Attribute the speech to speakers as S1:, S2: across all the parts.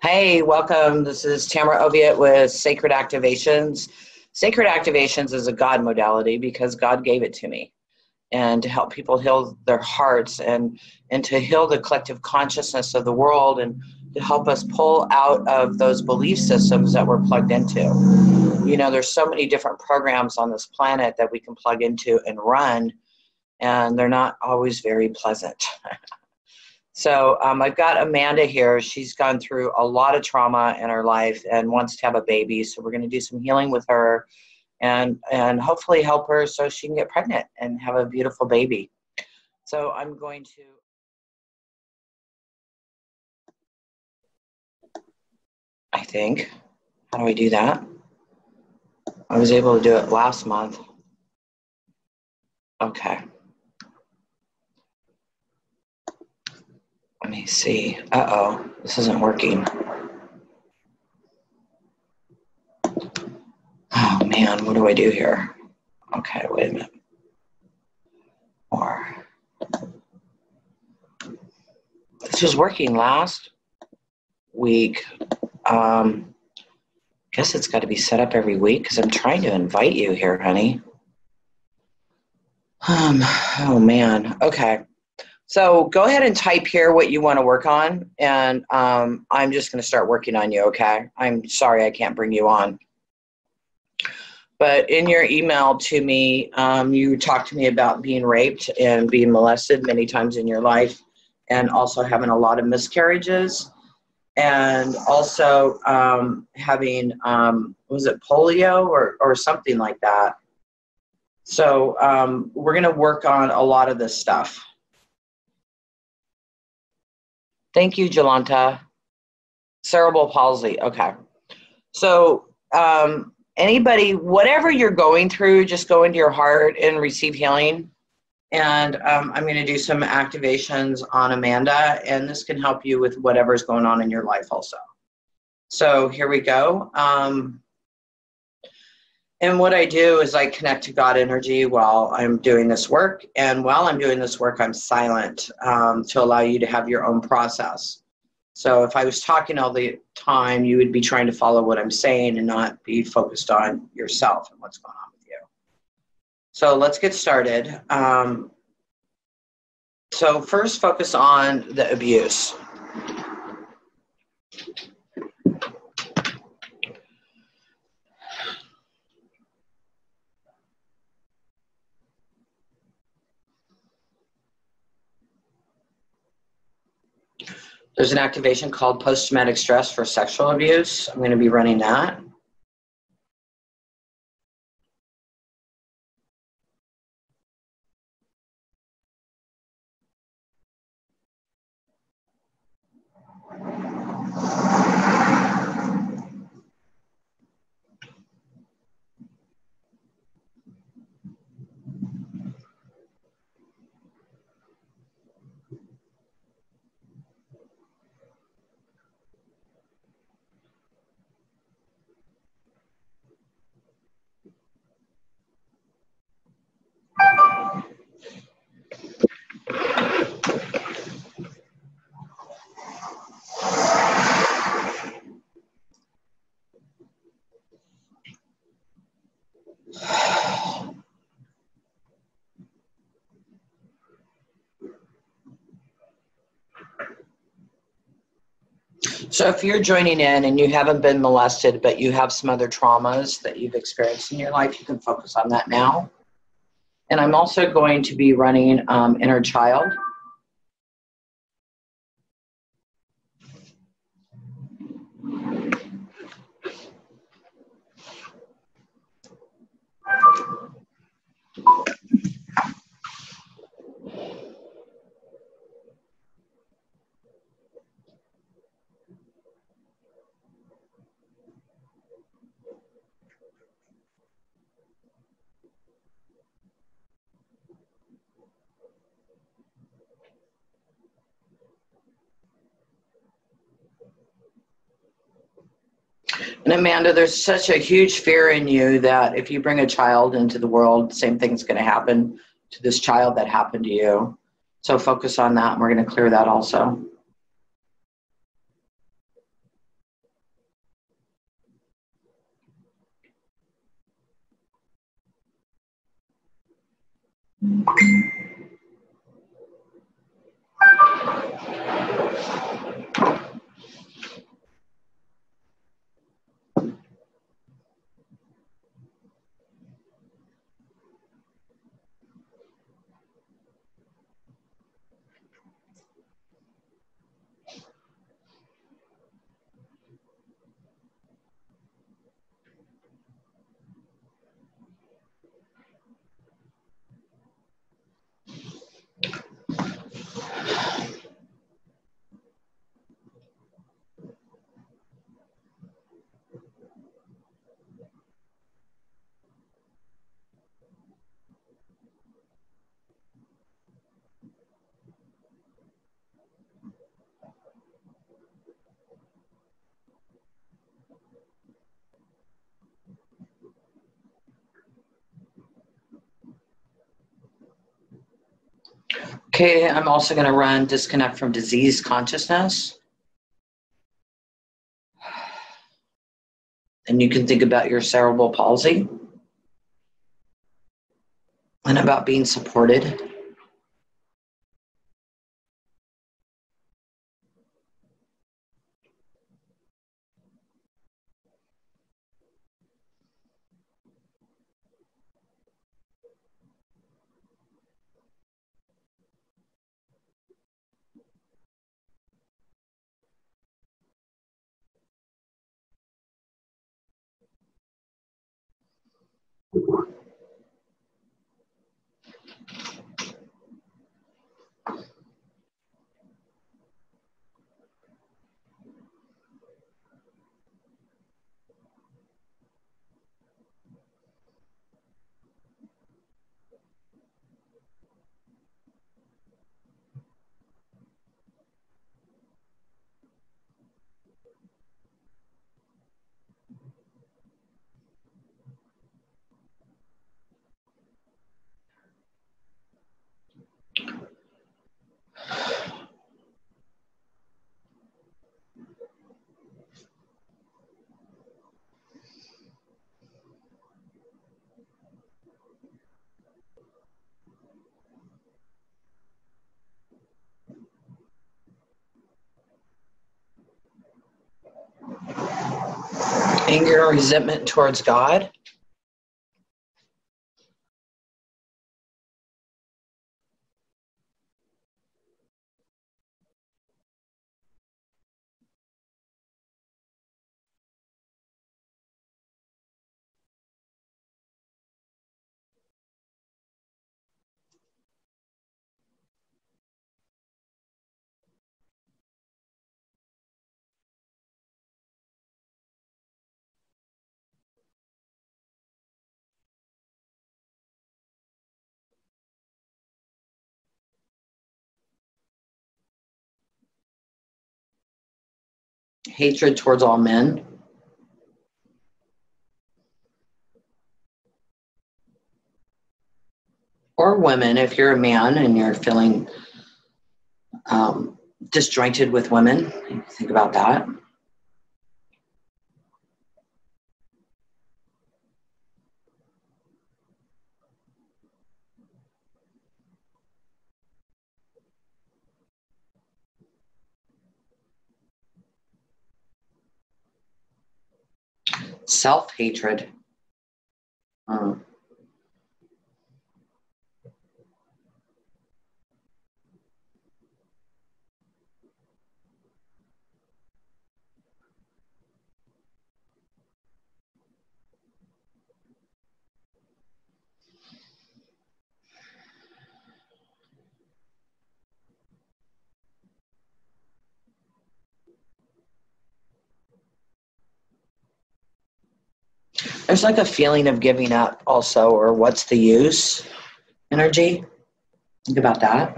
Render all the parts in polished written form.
S1: Hey, welcome. This is Tamra with Sacred Activations. Sacred Activations is a God modality because God gave it to me, and to help people heal their hearts and to heal the collective consciousness of the world, and to help us pull out of those belief systems that we're plugged into. You know, there's so many different programs on this planet that we can plug into and run, and they're not always very pleasant. So I've got Amanda here. She's gone through a lot of trauma in her life and wants to have a baby. So we're going to do some healing with her and hopefully help her so she can get pregnant and have a beautiful baby. So I'm going to, I think, how do I do that? I was able to do it last month. Okay. Let me see. Uh-oh, this isn't working. Oh man, what do I do here? Okay, wait a minute. More. This was working last week. Guess it's got to be set up every week because I'm trying to invite you here, honey. Oh man. Okay. So go ahead and type here what you want to work on, and I'm just going to start working on you, okay? I'm sorry I can't bring you on. But in your email to me, you talked to me about being raped and being molested many times in your life, and also having a lot of miscarriages, and also having, was it polio or something like that? So we're going to work on a lot of this stuff. Thank you, Jolanta. Cerebral palsy. Okay. So anybody, whatever you're going through, just go into your heart and receive healing. And I'm going to do some activations on Amanda, and this can help you with whatever's going on in your life also. So here we go. And what I do is I connect to God energy while I'm doing this work. And while I'm doing this work, I'm silent to allow you to have your own process. So if I was talking all the time, you would be trying to follow what I'm saying and not be focused on yourself and what's going on with you. So let's get started. So first, focus on the abuse. There's an activation called post-traumatic stress for sexual abuse. I'm going to be running that. So if you're joining in and you haven't been molested, but you have some other traumas that you've experienced in your life, you can focus on that now. And I'm also going to be running inner child. And Amanda, there's such a huge fear in you that if you bring a child into the world, the same thing's going to happen to this child that happened to you. So focus on that, and we're going to clear that also. Okay, I'm also going to run disconnect from disease consciousness. And you can think about your cerebral palsy and about being supported. Anger and resentment towards God. Hatred towards all men. Or women, if you're a man and you're feeling disjointed with women, think about that. Self-hatred. There's like a feeling of giving up also, or what's the use energy. Think about that.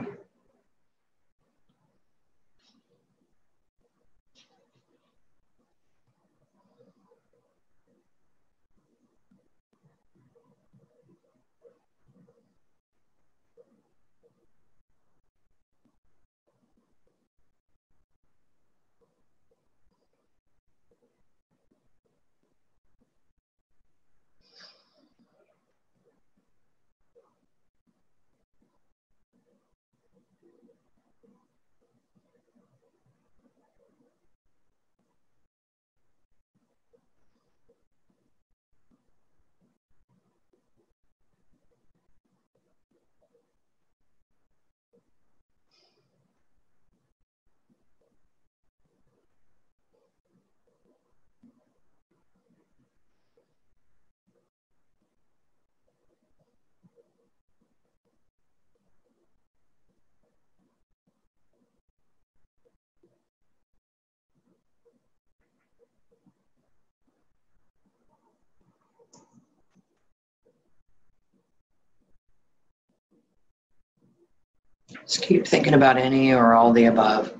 S1: Just keep thinking about any or all the above.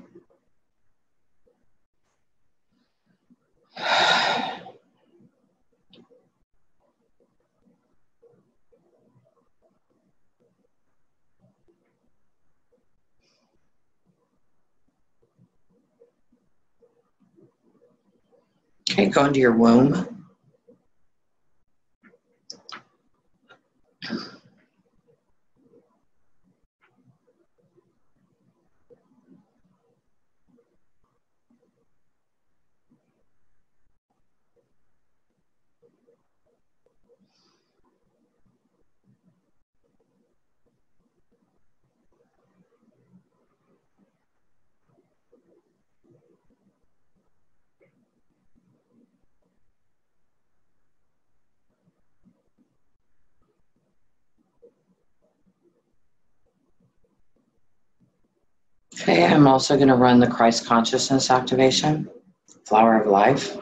S1: Okay, go into your womb. Okay, I'm also going to run the Christ consciousness activation, flower of life.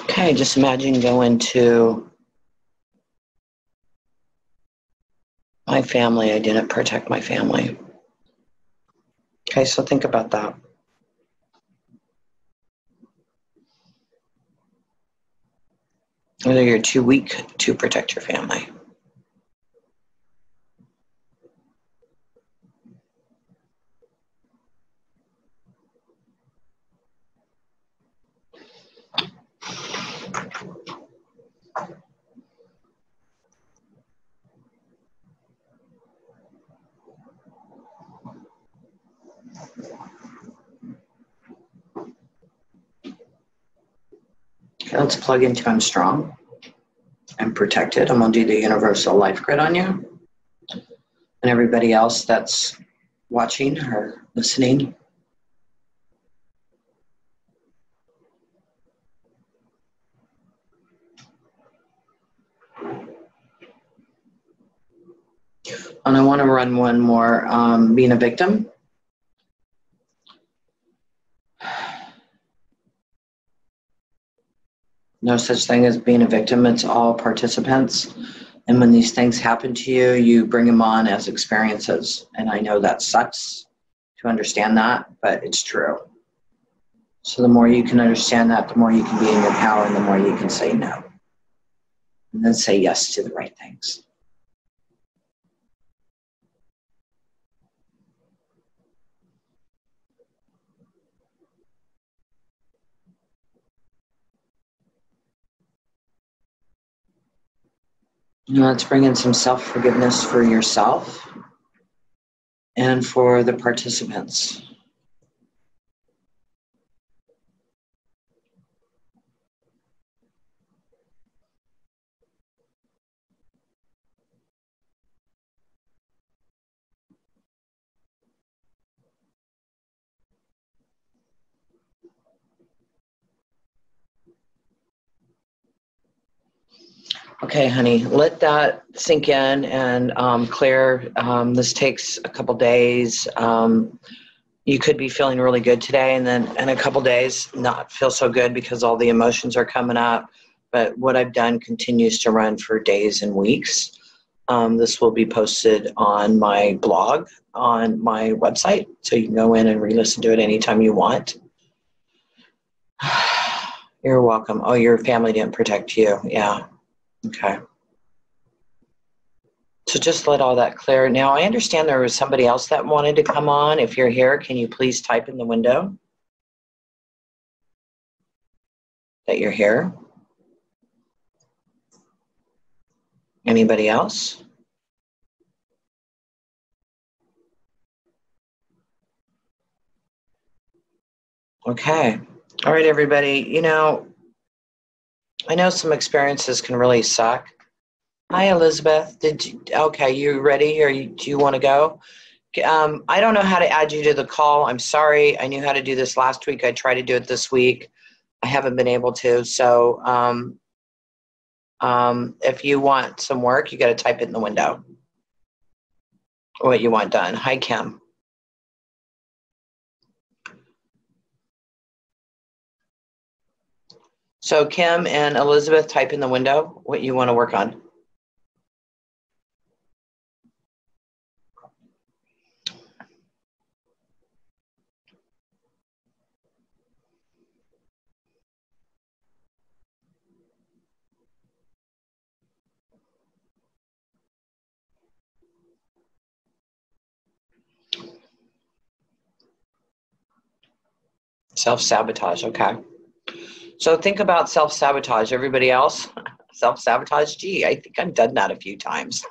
S1: Okay, just imagine going to my family. I didn't protect my family. Okay, so think about that. Whether you're too weak to protect your family. Okay, let's plug into I'm strong. I'm protected. I'm going to do the universal life grid on you. And everybody else that's watching or listening. And I want to run one more, being a victim. No such thing as being a victim. It's all participants. And when these things happen to you, you bring them on as experiences. And I know that sucks to understand that, but it's true. So the more you can understand that, the more you can be in your power and the more you can say no. And then say yes to the right things. Now let's bring in some self-forgiveness for yourself and for the participants. Okay, honey, let that sink in and clear. This takes a couple days. You could be feeling really good today and then in a couple days not feel so good because all the emotions are coming up. But what I've done continues to run for days and weeks. This will be posted on my blog on my website, so you can go in and re-listen to it anytime you want. You're welcome. Oh, your family didn't protect you. Yeah. Okay. So just let all that clear. Now, I understand there was somebody else that wanted to come on. If you're here, can you please type in the window that you're here? Anybody else? Okay. All right, everybody. You know, I know some experiences can really suck. Hi, Elizabeth. Okay, you ready or do you want to go? I don't know how to add you to the call. I'm sorry. I knew how to do this last week. I tried to do it this week. I haven't been able to. So if you want some work, you got to type it in the window what you want done. Hi, Kim. So Kim and Elizabeth, type in the window what you want to work on. Self-sabotage, okay. So think about self-sabotage. Everybody else, self-sabotage, gee, I think I've done that a few times.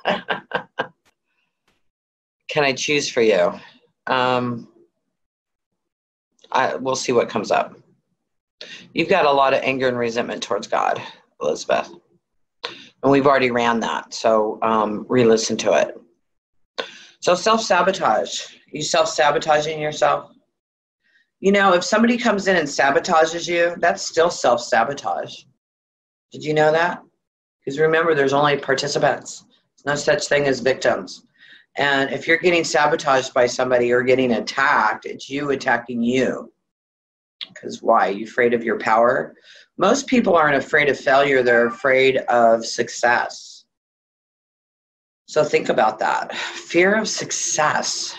S1: Can I choose for you? We'll see what comes up. You've got a lot of anger and resentment towards God, Elizabeth. And we've already ran that, so re-listen to it. So self-sabotage. You self-sabotaging yourself? You know, if somebody comes in and sabotages you, that's still self-sabotage. Did you know that? Because remember, there's only participants. There's no such thing as victims. And if you're getting sabotaged by somebody or getting attacked, it's you attacking you. Because why? You afraid of your power? Most people aren't afraid of failure. They're afraid of success. So think about that. Fear of success.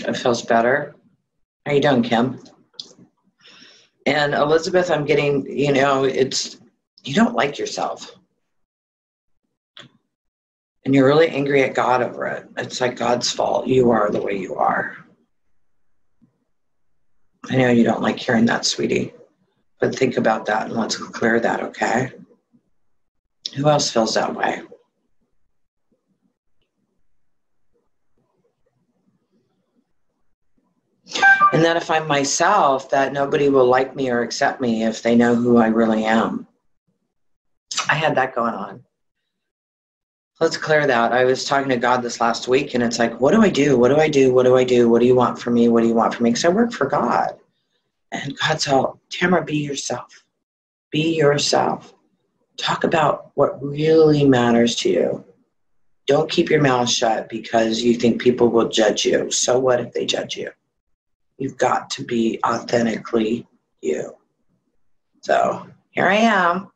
S1: It feels better. How you doing, Kim? And Elizabeth, I'm getting, you know, you don't like yourself. And you're really angry at God over it. It's like God's fault. You are the way you are. I know you don't like hearing that, sweetie. But think about that and let's clear that, okay? Who else feels that way? And that if I'm myself, that nobody will like me or accept me if they know who I really am. I had that going on. Let's clear that. I was talking to God this last week, and it's like, what do I do? What do I do? What do I do? What do you want from me? What do you want from me? Because I work for God. And God's all, Tamra, be yourself. Be yourself. Talk about what really matters to you. Don't keep your mouth shut because you think people will judge you. So what if they judge you? You've got to be authentically you. So here I am.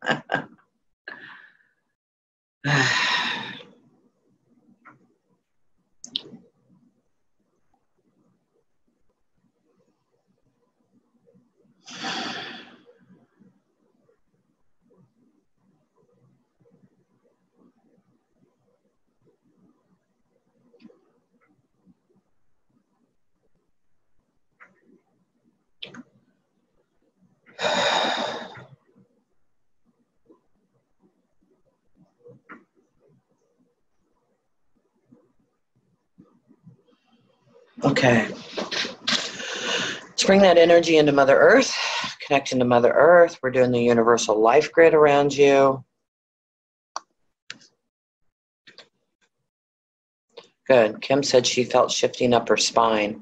S1: Okay. Let's bring that energy into Mother Earth, connect into Mother Earth. We're doing the universal life grid around you. Good. Kim said she felt shifting up her spine.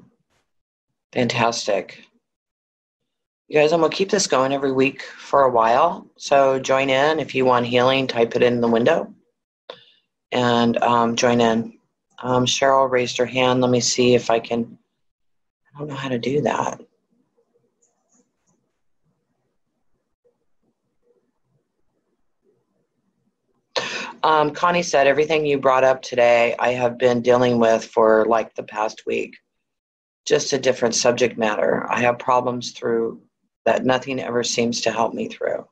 S1: Fantastic. You guys, I'm going to keep this going every week for a while. So join in. If you want healing, type it in the window and join in. Cheryl raised her hand. Let me see if I can. I don't know how to do that. Connie said, everything you brought up today, I have been dealing with for like the past week. Just a different subject matter. I have problems through that nothing ever seems to help me through.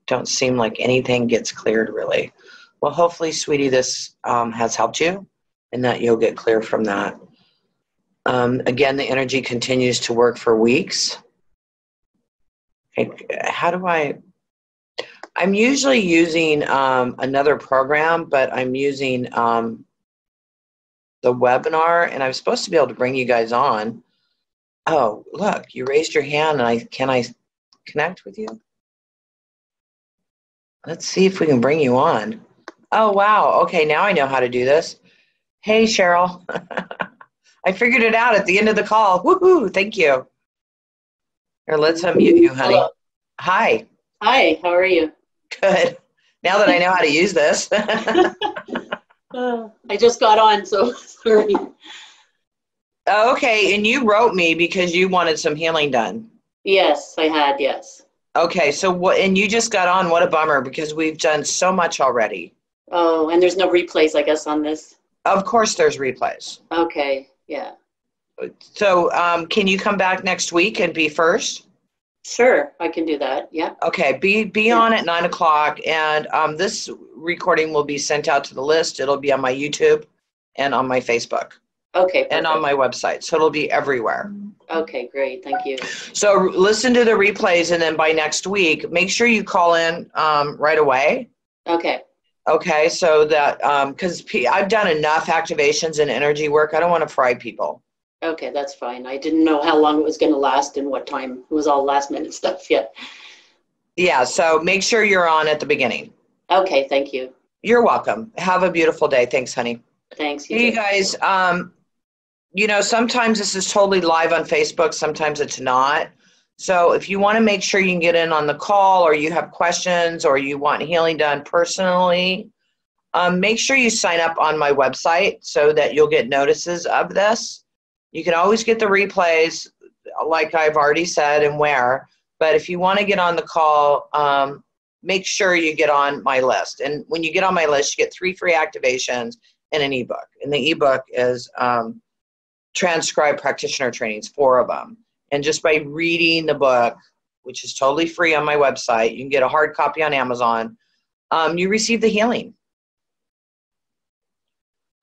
S1: Don't seem like anything gets cleared really. Well, hopefully, sweetie, this has helped you and that you'll get clear from that. Again, the energy continues to work for weeks. Okay, how do I'm usually using another program, but I'm using the webinar, and I'm supposed to be able to bring you guys on. Oh, look, you raised your hand, and can I connect with you? Let's see if we can bring you on. Oh, wow. Okay, now I know how to do this. Hey, Cheryl. I figured it out at the end of the call. Woohoo, thank you. Here, let's unmute you, honey.
S2: Hello.
S1: Hi.
S2: Hi, how are you?
S1: Good. Now that I know how to use this.
S2: I just got on, so sorry.
S1: Okay, and you wrote me because you wanted some healing done.
S2: Yes, I had, yes.
S1: Okay, so what, and you just got on, what a bummer, because we've done so much already.
S2: Oh, and there's no replays, I guess, on this?
S1: Of course there's replays.
S2: Okay, yeah.
S1: So can you come back next week and be first?
S2: Sure, I can do that, yeah.
S1: Okay, be on at 9 o'clock, and this recording will be sent out to the list. It'll be on my YouTube and on my Facebook.
S2: Okay, perfect.
S1: And on my website, so it'll be everywhere.
S2: Okay, great, thank you.
S1: So listen to the replays, and then by next week, make sure you call in right away.
S2: Okay.
S1: Okay, so that, because I've done enough activations and energy work, I don't want to fry people.
S2: Okay, that's fine. I didn't know how long it was going to last and what time. It was all last minute stuff, yeah.
S1: Yeah, so make sure you're on at the beginning.
S2: Okay, thank you.
S1: You're welcome. Have a beautiful day. Thanks, honey.
S2: Thanks.
S1: You guys, you know, sometimes this is totally live on Facebook, sometimes it's not. So if you want to make sure you can get in on the call, or you have questions, or you want healing done personally, make sure you sign up on my website so that you'll get notices of this. You can always get the replays, like I've already said, and where. But if you want to get on the call, make sure you get on my list. And when you get on my list, you get 3 free activations and an ebook. And the ebook is transcribed practitioner trainings, 4 of them. And just by reading the book, which is totally free on my website, you can get a hard copy on Amazon, you receive the healing.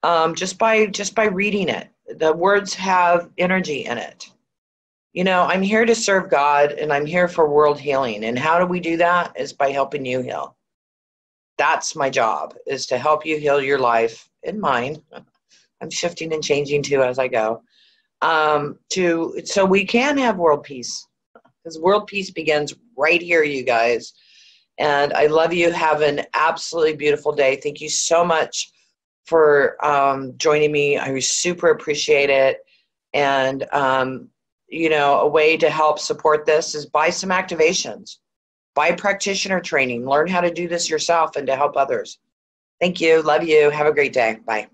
S1: Just by reading it. The words have energy in it. You know, I'm here to serve God, and I'm here for world healing. And how do we do that? Is by helping you heal. That's my job, is to help you heal your life and mine. I'm shifting and changing too as I go. So we can have world peace, because world peace begins right here, you guys. And I love you. Have an absolutely beautiful day. Thank you so much for joining me. I super appreciate it. And a way to help support this is buy some activations, buy practitioner training, learn how to do this yourself and to help others. Thank you. Love you. Have a great day. Bye.